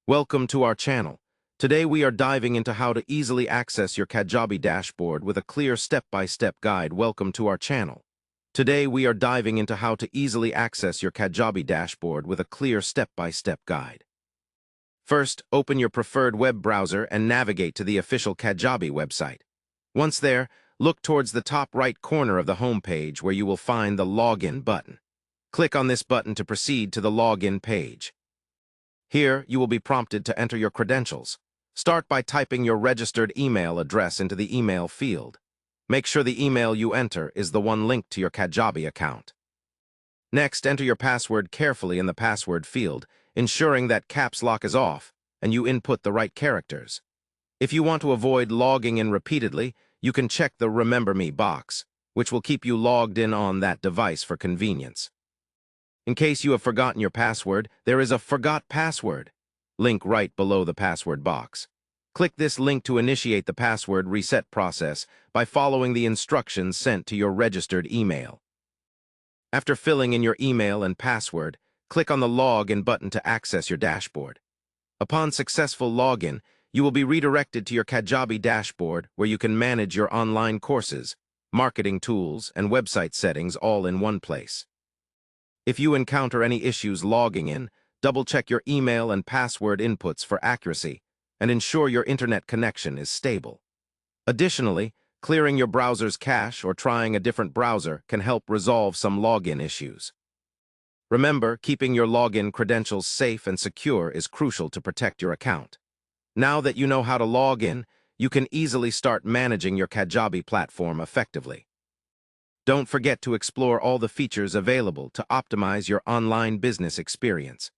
Welcome to our channel. Today we are diving into how to easily access your Kajabi dashboard with a clear step-by-step guide. Welcome to our channel. Today we are diving into how to easily access your Kajabi dashboard with a clear step-by-step guide. First, open your preferred web browser and navigate to the official Kajabi website. Once there, look towards the top right corner of the home page where you will find the Login button. Click on this button to proceed to the Login page. Here, you will be prompted to enter your credentials. Start by typing your registered email address into the email field. Make sure the email you enter is the one linked to your Kajabi account. Next, enter your password carefully in the password field, ensuring that caps lock is off and you input the right characters. If you want to avoid logging in repeatedly, you can check the Remember Me box, which will keep you logged in on that device for convenience. In case you have forgotten your password, there is a Forgot Password link right below the password box. Click this link to initiate the password reset process by following the instructions sent to your registered email. After filling in your email and password, click on the Login button to access your dashboard. Upon successful login, you will be redirected to your Kajabi dashboard where you can manage your online courses, marketing tools, and website settings all in one place. If you encounter any issues logging in, double-check your email and password inputs for accuracy and ensure your internet connection is stable. Additionally, clearing your browser's cache or trying a different browser can help resolve some login issues. Remember, keeping your login credentials safe and secure is crucial to protect your account. Now that you know how to log in, you can easily start managing your Kajabi platform effectively. Don't forget to explore all the features available to optimize your online business experience.